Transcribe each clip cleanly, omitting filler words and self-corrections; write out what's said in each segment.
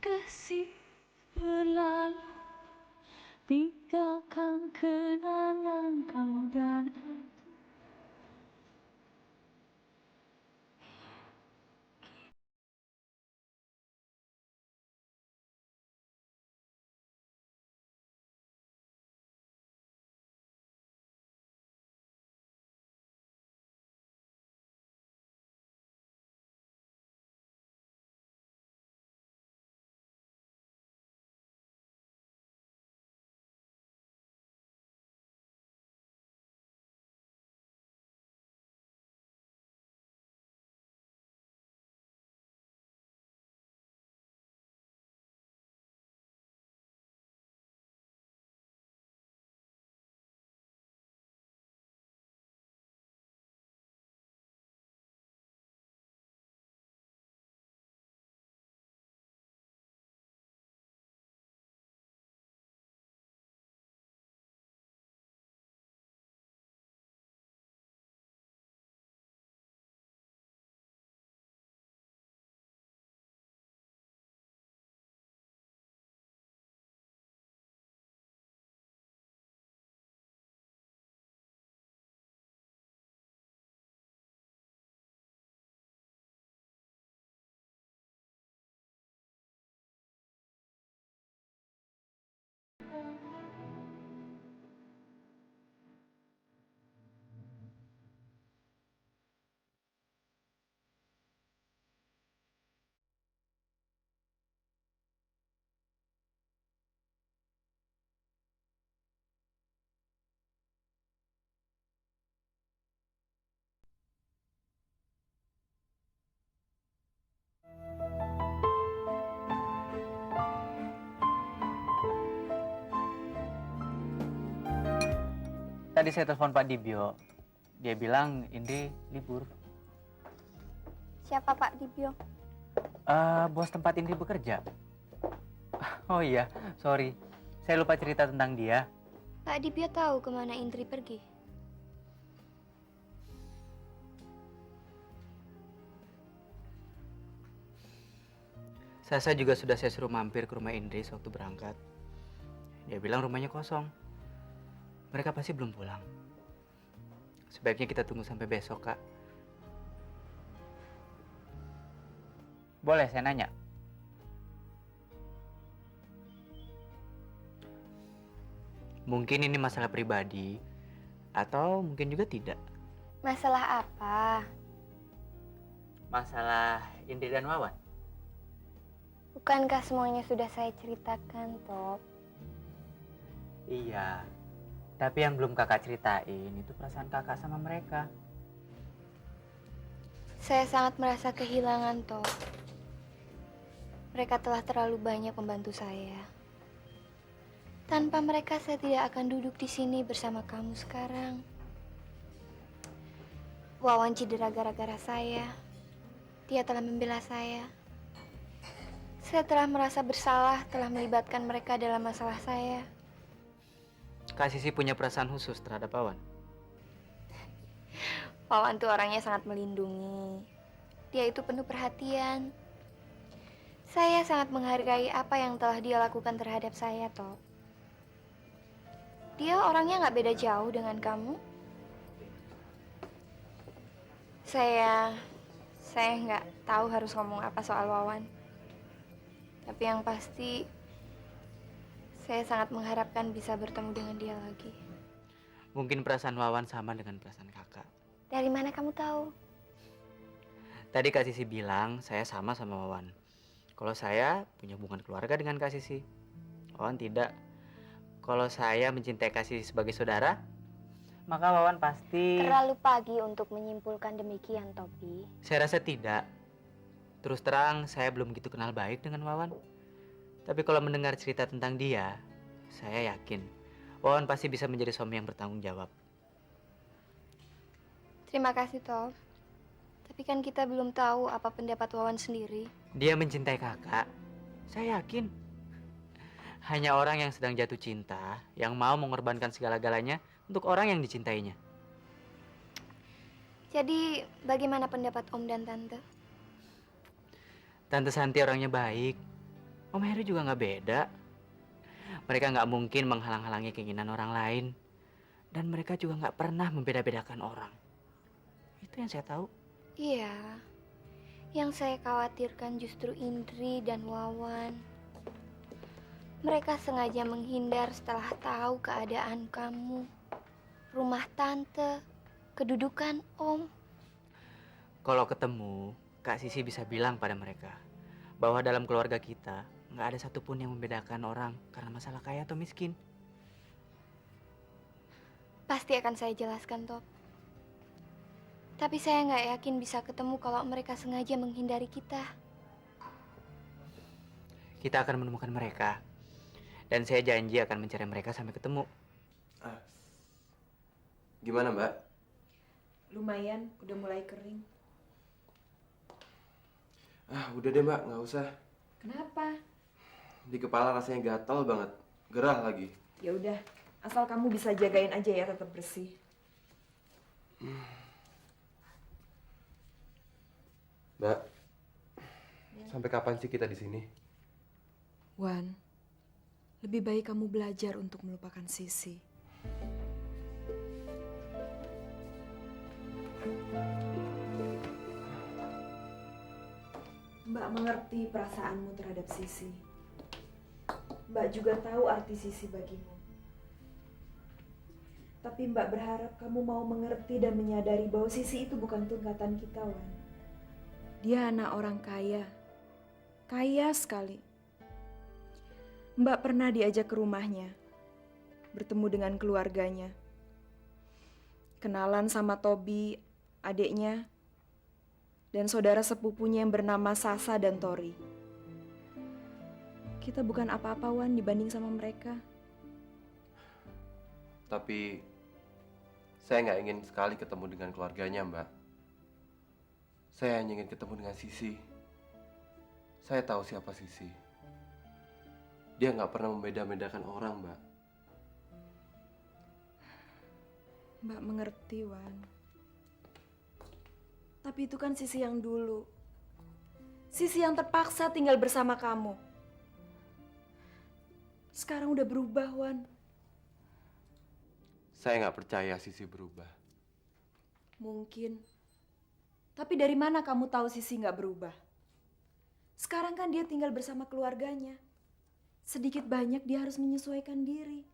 kasih berlalu, tinggalkan kenangan kau dan Tadi saya telepon Pak Dibyo. Dia bilang Indri libur. Siapa Pak Dibyo? Bos tempat Indri bekerja. Oh iya, sorry. Saya lupa cerita tentang dia. Pak Dibyo tahu kemana Indri pergi. Sasa juga sudah saya suruh mampir ke rumah Indri sewaktu berangkat. Dia bilang rumahnya kosong. Mereka pasti belum pulang. Sebaiknya kita tunggu sampai besok, Kak. Boleh saya nanya? Mungkin ini masalah pribadi, atau mungkin juga tidak. Masalah apa? Masalah Indri dan Wawan. Bukankah semuanya sudah saya ceritakan, Top? Iya, tapi yang belum kakak ceritain itu perasaan kakak sama mereka. Saya sangat merasa kehilangan, Top. Mereka telah terlalu banyak membantu saya. Tanpa mereka, saya tidak akan duduk di sini bersama kamu sekarang. Wawan cedera gara-gara saya. Dia telah membela saya. Saya telah merasa bersalah telah melibatkan mereka dalam masalah saya. Kak Sisi punya perasaan khusus terhadap Wawan. Wawan tuh orangnya sangat melindungi. Dia itu penuh perhatian. Saya sangat menghargai apa yang telah dia lakukan terhadap saya, Top. Dia orangnya nggak beda jauh dengan kamu. Saya nggak tahu harus ngomong apa soal Wawan. Tapi yang pasti, saya sangat mengharapkan bisa bertemu dengan dia lagi. Mungkin perasaan Wawan sama dengan perasaan kakak. Dari mana kamu tahu? Tadi Kak Sisi bilang saya sama Wawan. Kalau saya punya hubungan keluarga dengan Kak Sisi. Wawan tidak. Kalau saya mencintai Kak Sisi sebagai saudara, maka Wawan pasti... Terlalu pagi untuk menyimpulkan demikian, Topi. Saya rasa tidak. Terus terang, saya belum begitu kenal baik dengan Wawan. Tapi kalau mendengar cerita tentang dia, saya yakin Wawan pasti bisa menjadi suami yang bertanggung jawab. Terima kasih, Top. Tapi kan kita belum tahu apa pendapat Wawan sendiri. Dia mencintai kakak. Saya yakin. Hanya orang yang sedang jatuh cinta, yang mau mengorbankan segala-galanya untuk orang yang dicintainya. Jadi, bagaimana pendapat Om dan Tante? Tante Santi orangnya baik. Om Heru juga nggak beda. Mereka nggak mungkin menghalang-halangi keinginan orang lain. Dan mereka juga nggak pernah membeda-bedakan orang. Itu yang saya tahu. Iya, yang saya khawatirkan justru Indri dan Wawan. Mereka sengaja menghindar setelah tahu keadaan kamu, rumah tante, kedudukan Om. Kalau ketemu, Kak Sisi bisa bilang pada mereka bahwa dalam keluarga kita nggak ada satupun yang membedakan orang karena masalah kaya atau miskin. Pasti akan saya jelaskan, Top. Tapi saya nggak yakin bisa ketemu kalau mereka sengaja menghindari kita. Kita akan menemukan mereka. Dan saya janji akan mencari mereka sampai ketemu. Gimana, Mbak? Lumayan, udah mulai kering. Udah deh, Mbak, nggak usah. Kenapa? Di kepala rasanya gatal banget, gerah lagi. Ya udah, asal kamu bisa jagain aja ya tetap bersih. Mbak, sampai kapan sih kita di sini? Wan, lebih baik kamu belajar untuk melupakan Sisi. Mbak mengerti perasaanmu terhadap Sisi. Mbak juga tahu arti Sisi bagimu. Tapi Mbak berharap kamu mau mengerti dan menyadari bahwa Sisi itu bukan tunggakan kita, Wan. Dia anak orang kaya. Kaya sekali. Mbak pernah diajak ke rumahnya. Bertemu dengan keluarganya. Kenalan sama Tobi, adiknya. Dan saudara sepupunya yang bernama Sasa dan Tori. Kita bukan apa-apa, Wan, dibanding sama mereka. Tapi saya nggak ingin sekali ketemu dengan keluarganya, Mbak. Saya hanya ingin ketemu dengan Sisi. Saya tahu siapa Sisi. Dia nggak pernah membeda-bedakan orang, Mbak. Mbak mengerti, Wan. Tapi itu kan Sisi yang dulu. Sisi yang terpaksa tinggal bersama kamu. Sekarang udah berubah, Wan. Saya nggak percaya Sisi berubah. Mungkin. Tapi dari mana kamu tahu Sisi nggak berubah? Sekarang kan dia tinggal bersama keluarganya. Sedikit banyak dia harus menyesuaikan diri.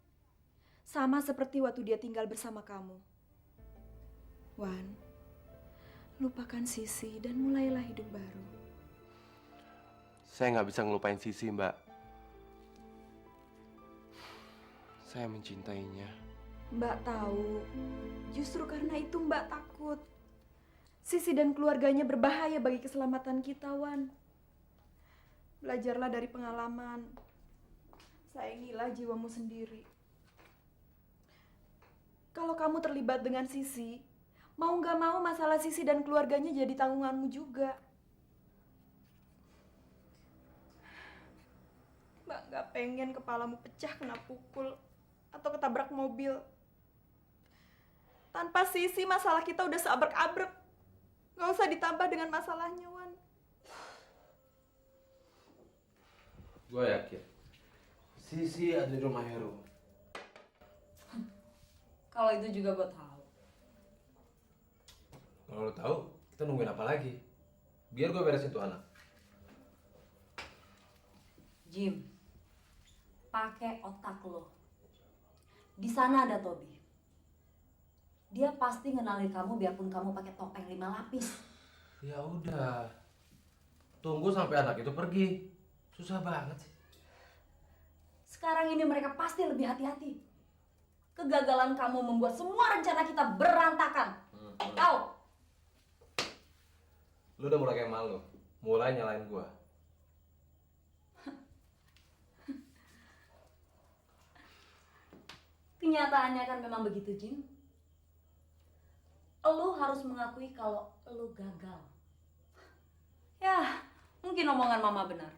Sama seperti waktu dia tinggal bersama kamu. Wan, lupakan Sisi dan mulailah hidup baru. Saya nggak bisa ngelupain Sisi, Mbak. Saya mencintainya. Mbak tahu, justru karena itu Mbak takut. Sisi dan keluarganya berbahaya bagi keselamatan kita, Wan. Belajarlah dari pengalaman. Sayangilah jiwamu sendiri. Kalau kamu terlibat dengan Sisi, mau nggak mau masalah Sisi dan keluarganya jadi tanggunganmu juga. Mbak nggak pengen kepalamu pecah kena pukul atau ketabrak mobil. Tanpa Sisi masalah kita udah seabrek-abrek. Nggak usah ditambah dengan masalahnya, Wan. Gue yakin Sisi ada di rumah Heru. Kalau itu juga gue tahu. Kalau lo tahu, kita nungguin apa lagi? Biar gue beresin tuh anak. Jim, pakai otak lo. Di sana ada Tobi. Dia pasti ngenalin kamu biarpun kamu pakai topeng 5 lapis. Ya udah, tunggu sampai anak itu pergi. Susah banget sih. Sekarang ini mereka pasti lebih hati-hati. Kegagalan kamu membuat semua rencana kita berantakan. Tahu? Lu udah mulai kayak malu, mulai nyalain gua. Kenyataannya kan memang begitu, Jim. Lu harus mengakui kalau lu gagal. Ya, mungkin omongan mama benar.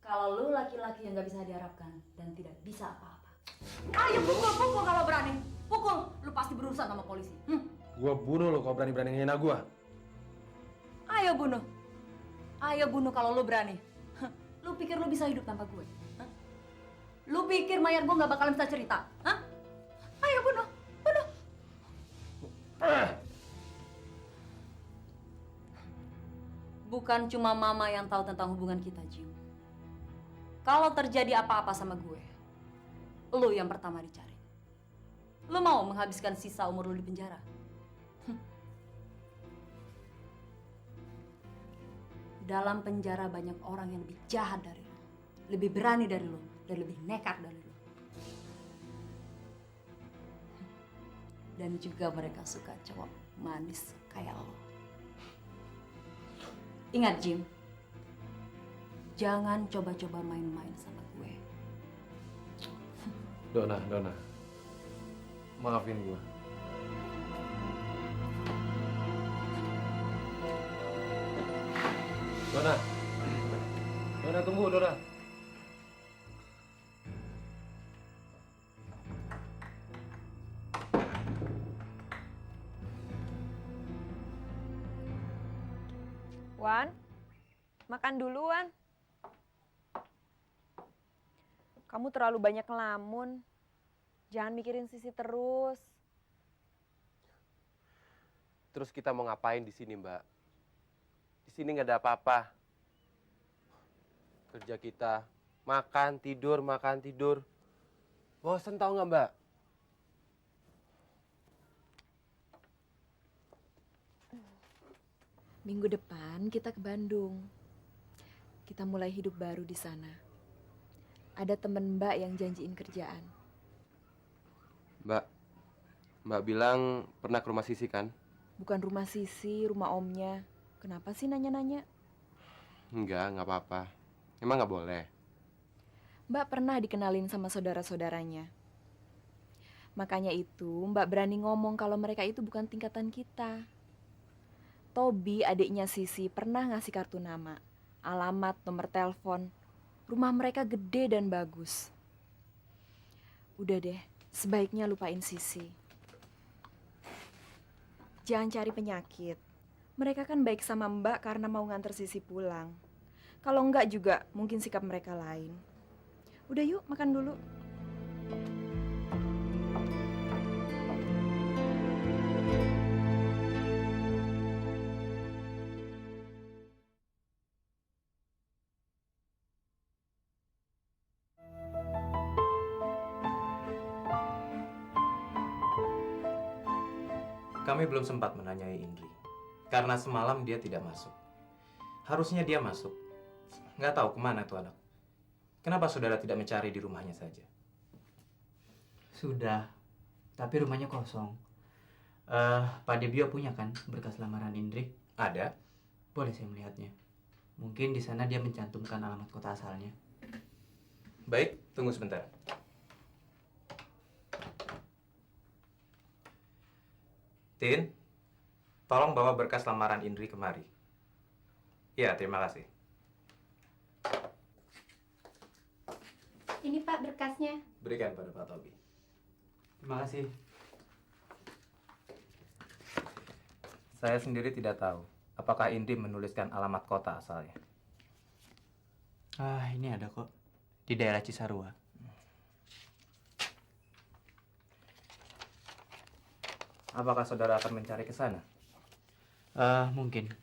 Kalau lu laki-laki yang gak bisa diharapkan dan tidak bisa apa-apa. Ayo pukul kalau berani. Pukul, lu pasti berurusan sama polisi. Gua bunuh lo kalau berani-berani ngehina gua. Ayo bunuh. Ayo bunuh kalau lu berani. Hah, lu pikir lu bisa hidup tanpa gue? Hah? Lu pikir mayat gue nggak bakalan bisa cerita? Hah? Ayo bunuh, bunuh. Bukan cuma mama yang tahu tentang hubungan kita, Jim. Kalau terjadi apa-apa sama gue, lu yang pertama dicari. Lu mau menghabiskan sisa umur lu di penjara? Dalam penjara banyak orang yang lebih jahat dari lu, lebih berani dari lu, dan lebih nekat dari lu. Dan juga mereka suka cowok manis kayak lo. Ingat Jim, jangan coba-coba main-main sama gue. Dona, maafin gue. Dona tunggu, Dona. Wan, makan dulu, Wan. Kamu terlalu banyak ngelamun. Jangan mikirin Sisi terus. Terus kita mau ngapain di sini, Mbak? Di sini nggak ada apa-apa. Kerja kita makan, tidur. Bosen tau nggak, Mbak? Minggu depan kita ke Bandung. Kita mulai hidup baru di sana. Ada temen Mbak yang janjiin kerjaan. Mbak bilang pernah ke rumah Sisi kan? Bukan rumah Sisi, rumah omnya. Kenapa sih nanya-nanya? Nggak apa-apa. Emang nggak boleh? Mbak pernah dikenalin sama saudara-saudaranya. Makanya itu Mbak berani ngomong kalau mereka itu bukan tingkatan kita. Tobi, adiknya Sisi, pernah ngasih kartu nama, alamat, nomor telepon. Rumah mereka gede dan bagus. Udah deh, sebaiknya lupain Sisi. Jangan cari penyakit. Mereka kan baik sama Mbak karena mau nganter Sisi pulang. Kalau enggak juga mungkin sikap mereka lain. Udah yuk, makan dulu. Kami belum sempat menanyai Indri. Karena semalam dia tidak masuk. Harusnya dia masuk. Nggak tahu kemana tuh anak. Kenapa saudara tidak mencari di rumahnya saja? Sudah, tapi rumahnya kosong. Pak Debio punya kan berkas lamaran Indri? Ada. Boleh saya melihatnya? Mungkin di sana dia mencantumkan alamat kota asalnya. Baik, tunggu sebentar. Tin, tolong bawa berkas lamaran Indri kemari. Ya, terima kasih. Ini Pak berkasnya. Berikan pada Pak Tobi. Terima kasih. Saya sendiri tidak tahu apakah Indri menuliskan alamat kota asalnya. Ini ada kok. Di daerah Cisarua. Apakah saudara akan mencari ke sana? Mungkin.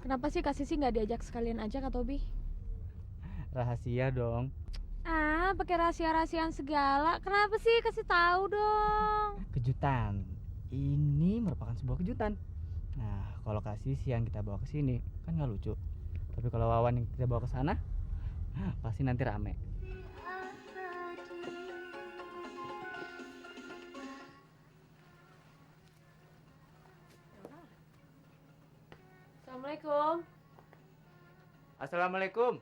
Kenapa sih Kak Sisi nggak diajak sekalian aja Kak Tobi? Rahasia dong. Ah, pakai rahasia-rahasiaan segala. Kenapa sih? Kasih tahu dong. Kejutan. Ini merupakan sebuah kejutan. Nah, kalau kasih siang kita bawa ke sini kan nggak lucu. Tapi kalau Wawan yang kita bawa ke sana, pasti nanti rame. Assalamualaikum. Assalamualaikum.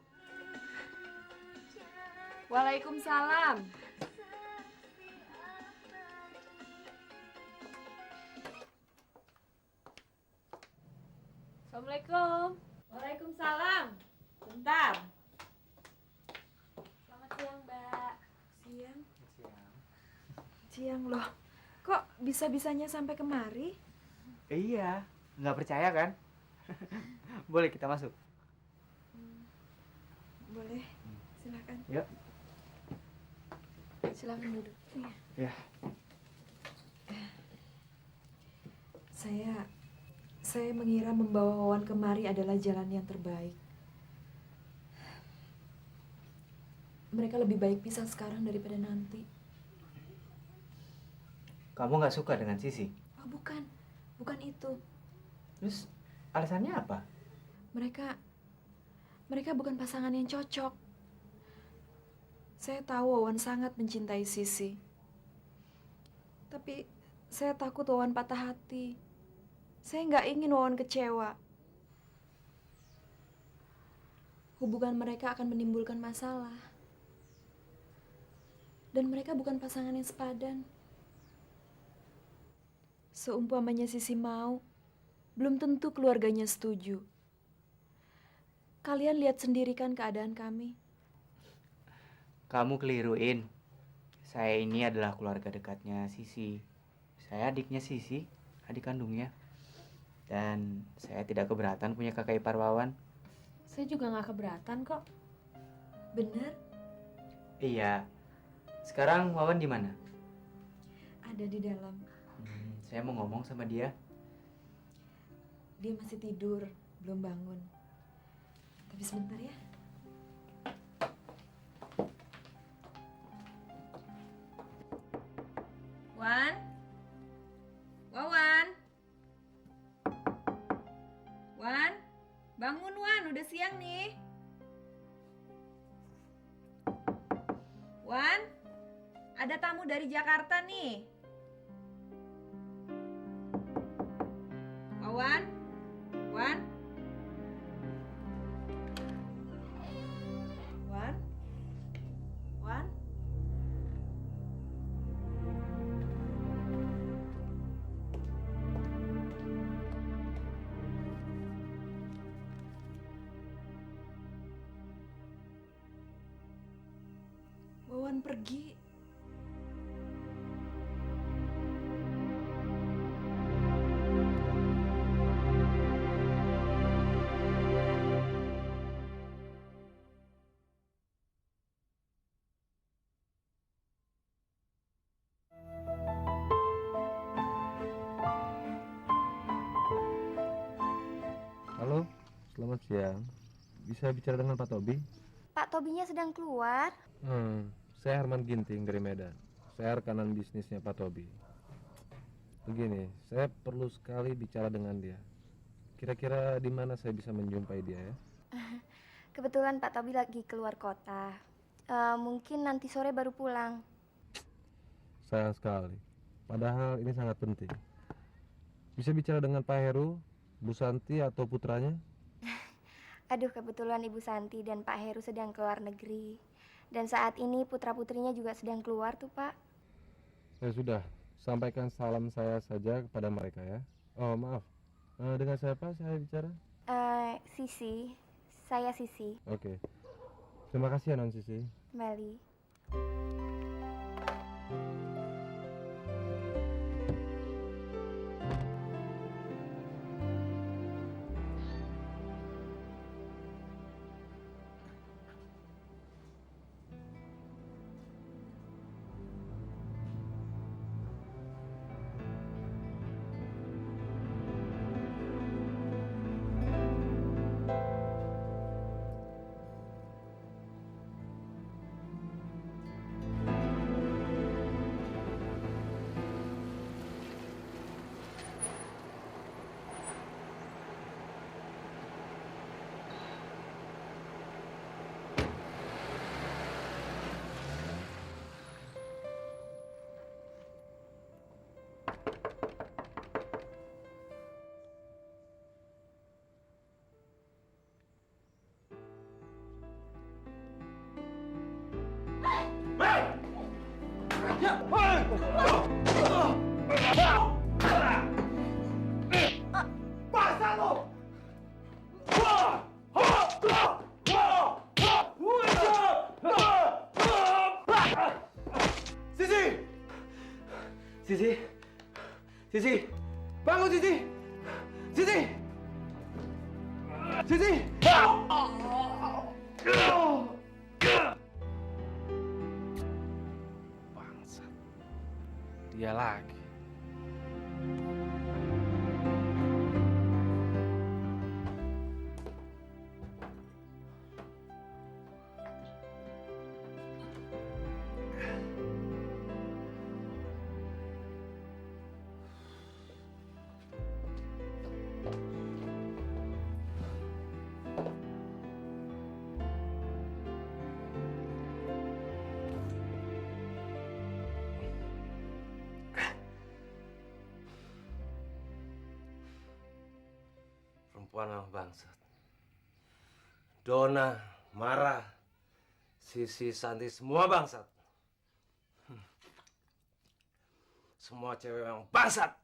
Waalaikumsalam. Assalamualaikum. Waalaikumsalam. Bentar. Selamat siang, Mbak. Siang. Siang loh. Kok bisa-bisanya sampai kemari? Iya, nggak percaya kan? Boleh kita masuk. Boleh. Silakan. Yuk. Silakan duduk. Ya. Saya mengira membawa Wawan kemari adalah jalan yang terbaik. Mereka lebih baik pisah sekarang daripada nanti. Kamu nggak suka dengan Sisi? Oh, bukan itu. Terus alasannya apa? Mereka bukan pasangan yang cocok. Saya tahu Wawan sangat mencintai Sisi. Tapi saya takut Wawan patah hati. Saya nggak ingin Wawan kecewa. Hubungan mereka akan menimbulkan masalah. Dan mereka bukan pasangan yang sepadan. Seumpamanya Sisi mau, belum tentu keluarganya setuju. Kalian lihat sendiri kan keadaan kami. Kamu keliruin. Saya ini adalah keluarga dekatnya Sisi. Saya adiknya Sisi, adik kandungnya. Dan saya tidak keberatan punya kakak ipar Wawan. Saya juga nggak keberatan kok. Benar? Iya. Sekarang Wawan di mana? Ada di dalam. Saya mau ngomong sama dia. Dia masih tidur, belum bangun. Tapi sebentar ya. Wan? Wawan? Wan? Bangun Wan, udah siang nih. Wan? Ada tamu dari Jakarta nih. Wawan? Wan? Wan? Wan? Wawan pergi. Halo, selamat siang. Bisa bicara dengan Pak Tobi? Pak Tobinya sedang keluar. Saya Herman Ginting dari Medan. Saya rekanan bisnisnya Pak Tobi. Begini, saya perlu sekali bicara dengan dia. Kira-kira di mana saya bisa menjumpai dia ya? Kebetulan Pak Tobi lagi keluar kota. Mungkin nanti sore baru pulang. Sayang sekali. Padahal ini sangat penting. Bisa bicara dengan Pak Heru, Bu Santi atau putranya? Aduh, kebetulan Ibu Santi dan Pak Heru sedang keluar negeri. Dan saat ini putra-putrinya juga sedang keluar tuh, Pak. Ya sudah, sampaikan salam saya saja kepada mereka ya. Oh maaf, dengan siapa saya bicara? Sisi. Saya Sisi. Oke, terima kasih ya Non Sisi. Meli. Sisi! Bangun, Sisi! Sisi! Sisi! Bangsat. Dia lagi. Perempuan yang bangsat. Dona, Mara, Sisi, Santi, semua bangsat. Semua cewek yang bangsat.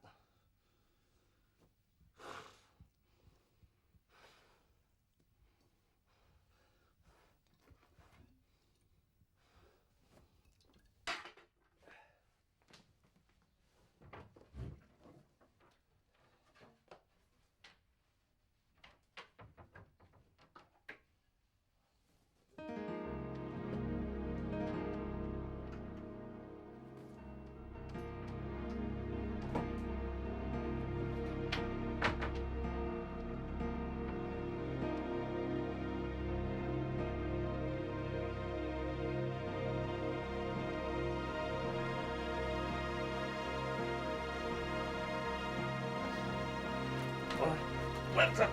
Bangsat.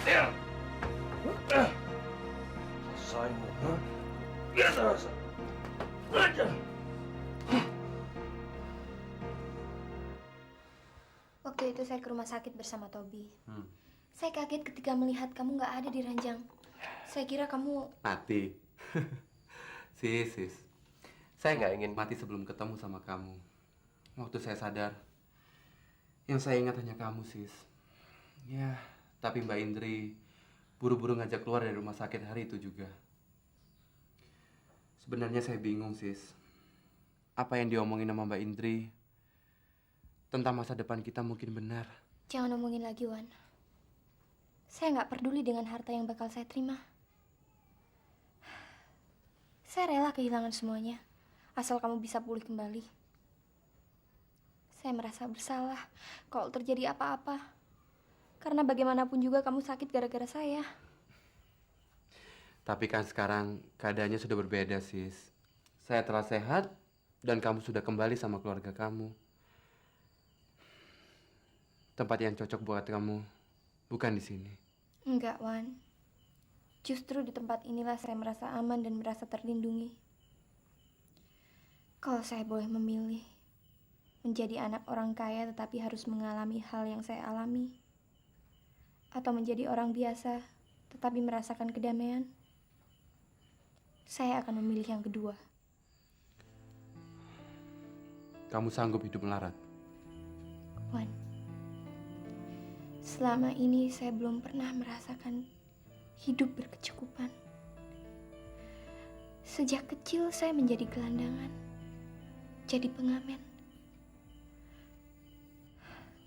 Diam. Selesaimu, ha? Biasa rasa. Aja. Waktu itu saya ke rumah sakit bersama Tobi. Saya kaget ketika melihat kamu nggak ada di ranjang. Saya kira kamu... Mati. Sis. Saya nggak ingin mati sebelum ketemu sama kamu. Waktu saya sadar, yang saya ingat hanya kamu, Sis. Ya, tapi Mbak Indri buru-buru ngajak keluar dari rumah sakit hari itu juga. Sebenarnya saya bingung, Sis. Apa yang diomongin sama Mbak Indri tentang masa depan kita mungkin benar. Jangan ngomongin lagi, Wan. Saya nggak peduli dengan harta yang bakal saya terima. Saya rela kehilangan semuanya, asal kamu bisa pulih kembali. Saya merasa bersalah kalau terjadi apa-apa. Karena bagaimanapun juga kamu sakit gara-gara saya. Tapi kan sekarang keadaannya sudah berbeda, Sis. Saya telah sehat dan kamu sudah kembali sama keluarga kamu. Tempat yang cocok buat kamu bukan di sini. Enggak, Wan. Justru di tempat inilah saya merasa aman dan merasa terlindungi. Kalau saya boleh memilih, menjadi anak orang kaya tetapi harus mengalami hal yang saya alami, atau menjadi orang biasa tetapi merasakan kedamaian, saya akan memilih yang kedua. Kamu sanggup hidup melarat? Wan, selama ini saya belum pernah merasakan hidup berkecukupan. Sejak kecil saya menjadi gelandangan, jadi pengamen.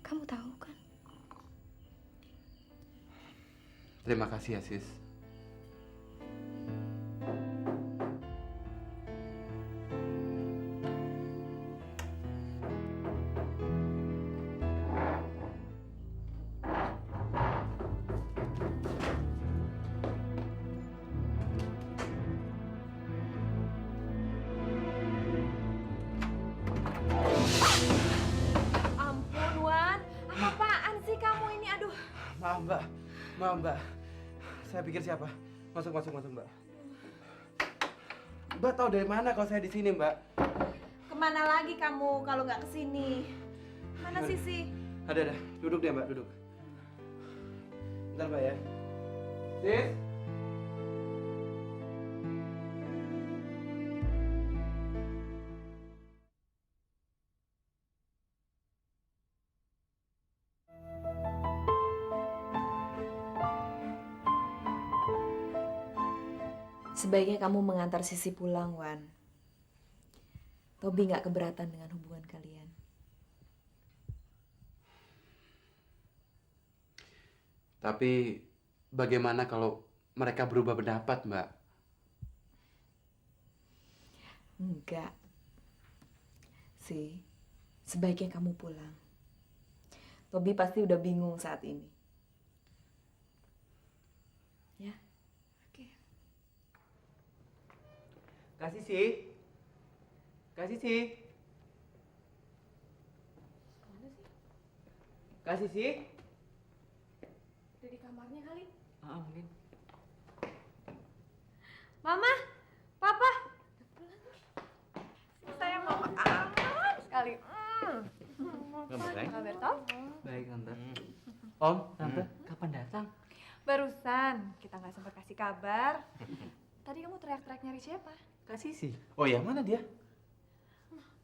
Kamu tahu kan? Terima kasih ya, Sis. Ampun, Wan. Apa-apaan sih kamu ini? Aduh. Maaf, Mbak. Saya pikir siapa? Masuk, Mbak. Mbak tahu dari mana kalau saya di sini, Mbak? Kemana lagi kamu kalau nggak kesini? Mana Sisi? Ada. Duduk deh, Mbak, duduk. Bentar, Mbak ya. Sis. Sebaiknya kamu mengantar Sisi pulang, Wan. Tobi nggak keberatan dengan hubungan kalian. Tapi bagaimana kalau mereka berubah pendapat, Mbak? Enggak. Sih, sebaiknya kamu pulang. Tobi pasti udah bingung saat ini. Ya. Kasih sih. Kasih sih. Kasih sih. Udah di kamarnya kali. Mungkin. Mama, Papa. Sayang mama amat sekali. Kabar Tom? Baik, Tante. Om, Tante, kapan datang? Barusan kita nggak sempat kasih kabar. Tadi kamu teriak-teriak nyari siapa? Kasih sih. Oh ya, mana dia?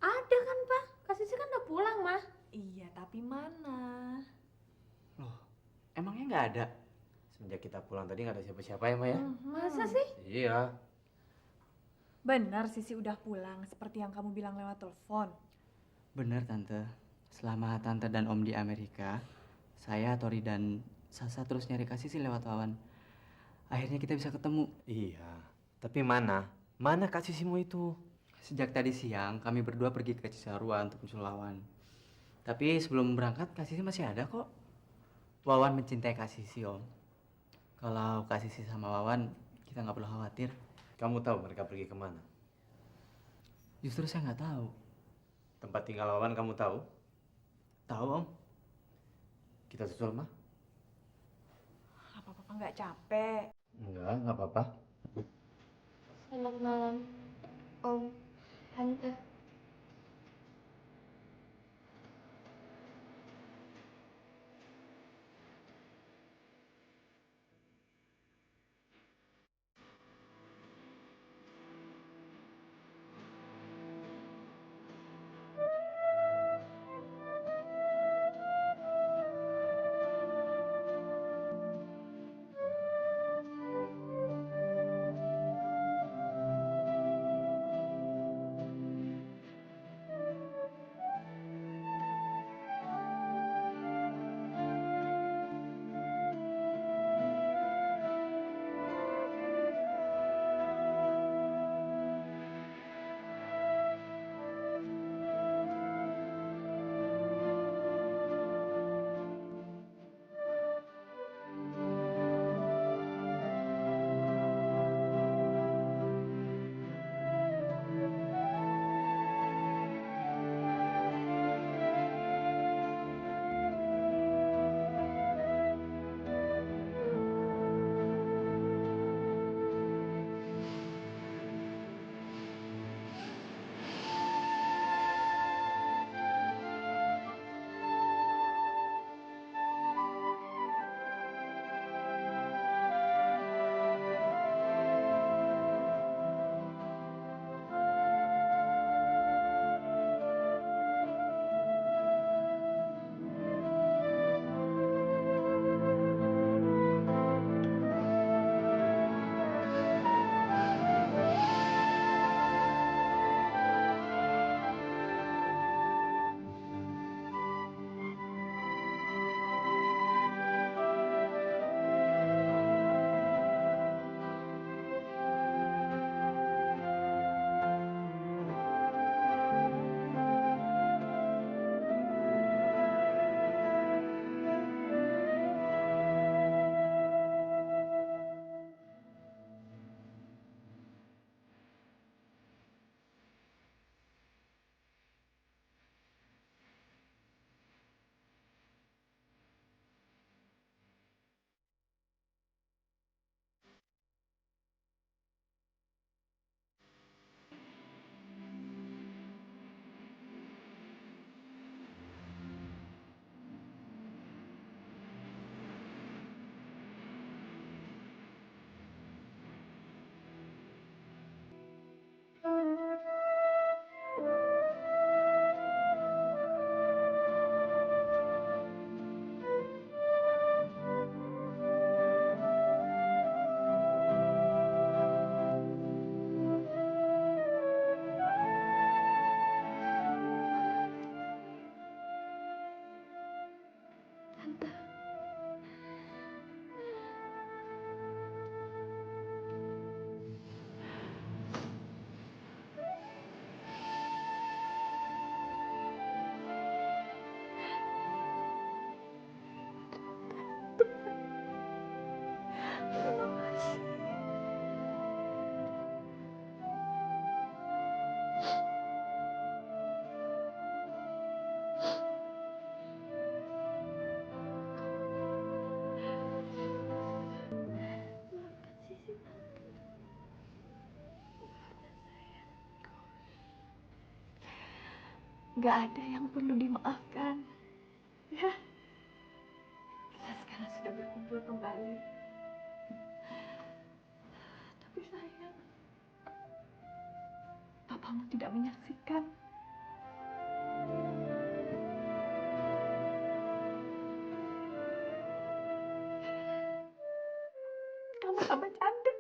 Ada kan, Pak? Kasih sih kan udah pulang, Mah. Iya, tapi mana? Loh, emangnya nggak ada? Semenjak kita pulang tadi nggak ada siapa-siapa ya, Ma ya? Masa sih? Iya. Benar, Sisi udah pulang seperti yang kamu bilang lewat telepon. Bener, Tante. Selama Tante dan Om di Amerika, saya, Tori, dan Sasa terus nyari kasih sih lewat Wawan. Akhirnya kita bisa ketemu. Iya. Tapi mana? Mana Kak Sisimu itu? Sejak tadi siang, kami berdua pergi ke Cisarua untuk menyusul Wawan. Tapi sebelum berangkat, Kasisi masih ada kok. Wawan mencintai Kasisi, Om. Kalau Kasisi sama Wawan, kita nggak perlu khawatir. Kamu tahu mereka pergi kemana? Justru saya nggak tahu. Tempat tinggal Wawan kamu tahu? Tahu, Om? Kita susul, Ma? Apa Papa nggak capek? Enggak apa-apa. Selamat malam, Om, Tante. nggak ada yang perlu dimaafkan. Ya, kita sekarang sudah berkumpul kembali. Tapi sayang, papamu tidak menyaksikan. Kamu tambah cantik.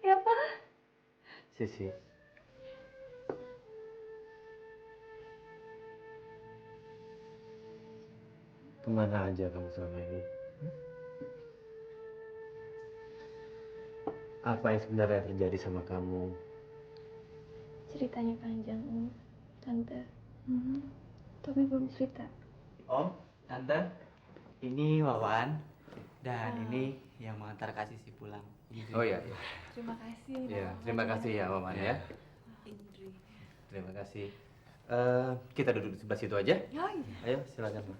Ya, Pak? Sisi, kemana aja kamu selama ini? Apa yang sebenarnya terjadi sama kamu? Ceritanya panjang, Om. Tante. Tapi belum cerita. Om, Tante, ini Wawan dan ini yang mengantar Kak Sisi pulang. Oh iya, iya. Terima kasih. Ya, terima kasih ya Wawan ya. Indri. Terima kasih. Kita duduk di sebelah situ aja. Oh iya. Ayo, silakan. Bu.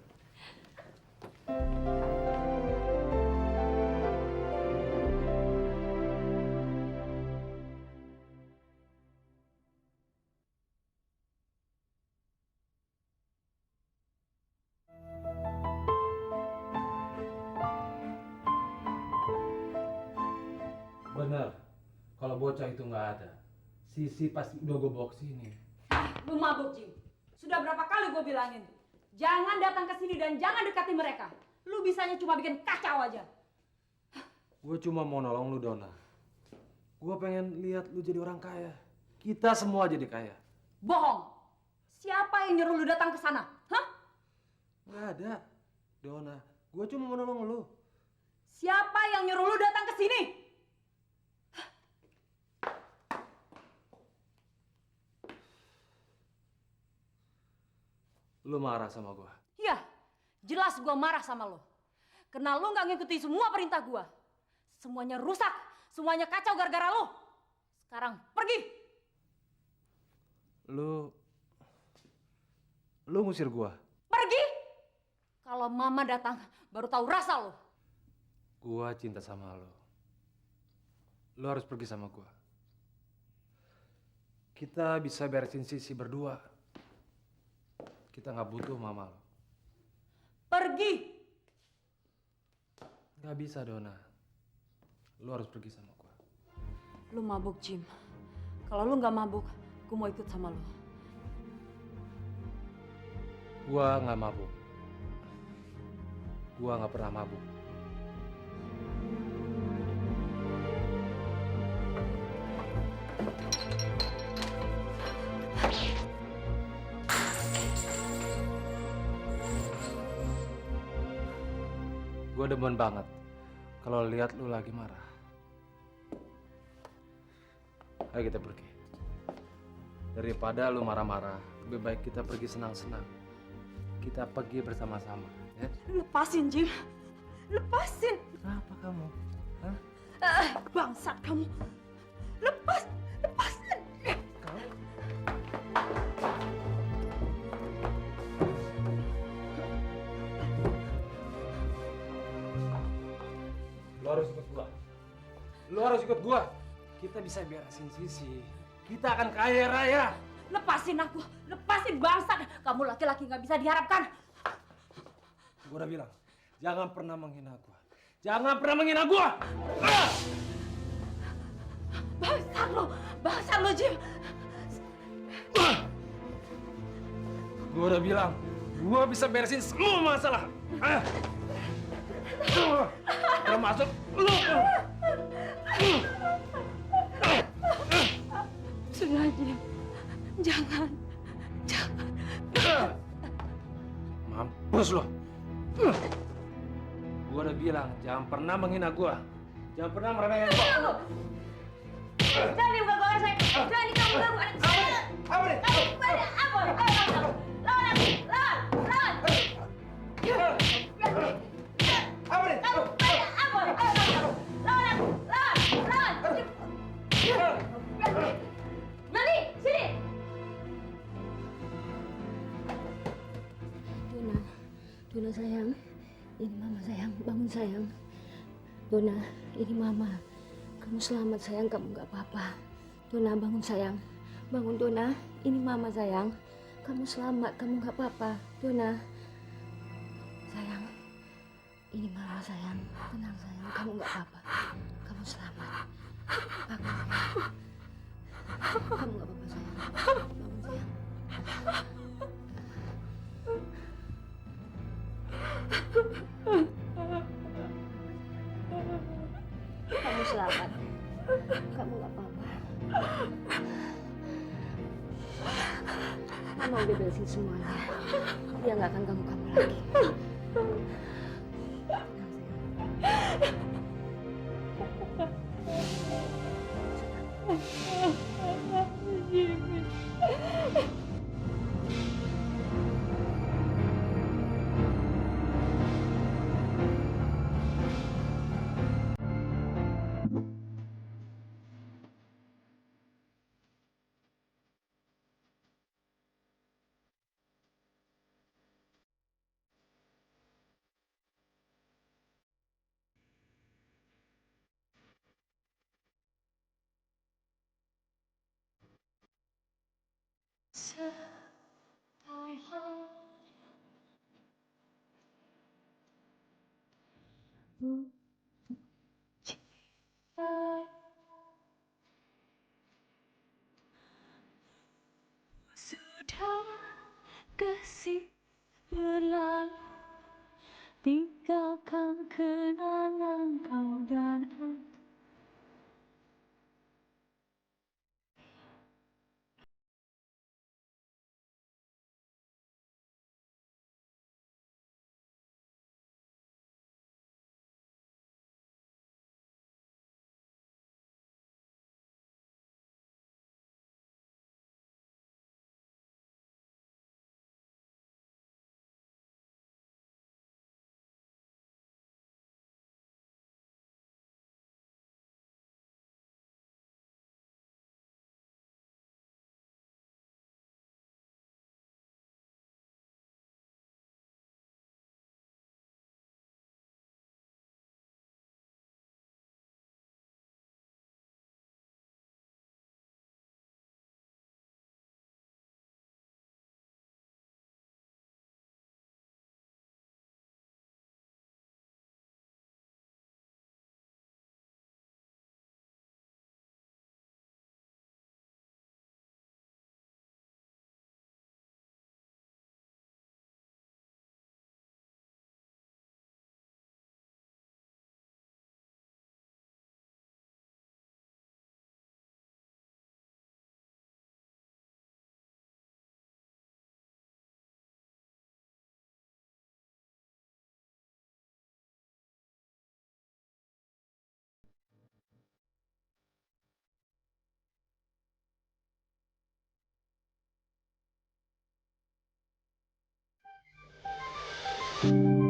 Bener, kalau bocah itu nggak ada, Sisi pasti udah gue bawa ke sini. Lu mabuk, Jim. Sudah berapa kali gue bilangin, jangan datang ke sini dan jangan dekati mereka. Lu bisanya cuma bikin kacau aja. Gue cuma mau nolong lu, Dona. Gue pengen lihat lu jadi orang kaya. Kita semua jadi kaya. Bohong. Siapa yang nyuruh lu datang ke sana? Hah? Nggak ada, Dona. Gue cuma mau nolong lu. Siapa yang nyuruh lu datang ke sini? Lu marah sama gue. Iya, jelas gue marah sama lo. Karena lo nggak ngikuti semua perintah gue. Semuanya rusak, semuanya kacau gara-gara lo. Sekarang pergi. Lu ngusir gue. Pergi. Kalau mama datang, baru tahu rasa lo. Gue cinta sama lu. Lu harus pergi sama gue. Kita bisa beresin Sisi berdua. Kita nggak butuh mama lo. Pergi. Nggak bisa, Dona. Lu harus pergi sama gua. Lu mabuk, Jim. Kalau lu nggak mabuk, gue mau ikut sama lu. Gua nggak mabuk. Gua nggak pernah mabuk. Gue demen banget kalau lihat lu lagi marah. Ayo kita pergi. Daripada lu marah-marah, lebih baik kita pergi senang-senang. Kita pergi bersama-sama, ya? Lepasin, Jim. Lepasin. Kenapa kamu? Hah? Bangsat kamu. Lepas. Lepasin. Lu harus ikut gua. Lu harus ikut gua. Kita bisa beresin Sisi. Kita akan kaya raya. Lepasin aku. Lepasin, bangsat. Kamu laki-laki nggak bisa diharapkan. Gua udah bilang, jangan pernah menghina gua. Jangan pernah menghina gua. Ah! Bangsat lo, Jim. Gua udah bilang, gua bisa beresin semua masalah. Ah! Termasuk lu. Sudah, Jim. Jangan. Mampus lo. Gua udah bilang, jangan pernah menghina gua. Jangan pernah meremehkan gua. Jangan buka saya. Jangan kamu ganggu anak saya. Apa nih? Lawan. Apa nih? Mali, sini. Dona sayang, ini mama sayang, bangun sayang. Dona, ini mama. Kamu selamat sayang, kamu nggak apa-apa. Dona bangun sayang, Bangun Dona, ini mama sayang. Kamu selamat, kamu nggak apa-apa. Dona, sayang, ini mama sayang. Tenang sayang, kamu nggak apa-apa. Kamu selamat. Bangun sayang. Kamu nggak apa-apa sayang. Bangun sayang. Kamu selamat. Kamu nggak apa-apa. Mama udah beresin semuanya. Dia nggak akan ganggu kamu lagi. Sudah kasih berlalu, tinggalkan kenangan kau dan aku. Thank you.